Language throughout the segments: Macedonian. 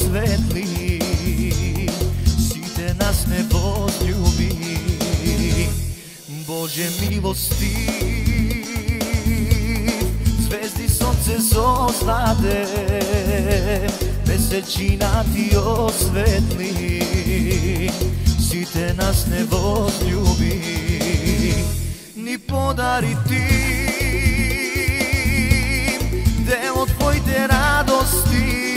osvetli, site nas ne возлюби. Bože milosti, zvezdi sonce zozlade, mesečina ti osvetli, site nas ne возлюbi. Ni podariti delo tvojte radosti,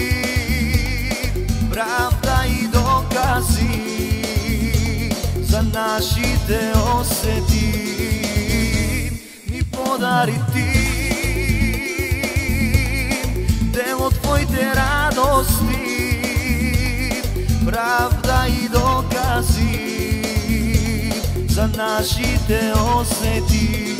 pravda i dokazi za našite oseti. Ni podariti delo tvojte radosti, pravda i dokazi za našite oseti.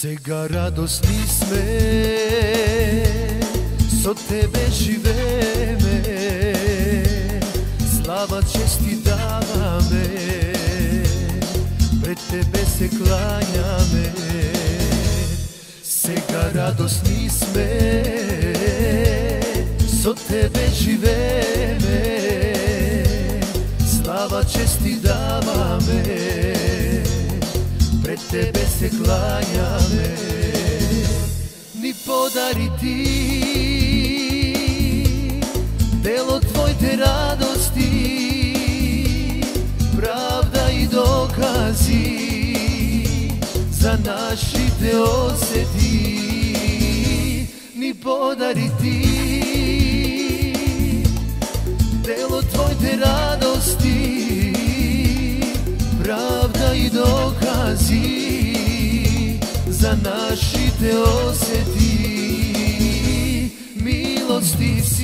Сега радостни сме, со тебе живееме, слава чест ти даваме, пред тебе се кланяме. Сега радостни сме, со тебе живееме, слава чест ти даваме, пред тебе се кланяме. Ни подари ти дело твоите радости, правда и докази за нашите осети. Ни подари ти дело твоите радости, pravda i dokazi za našite oseti. Milosti si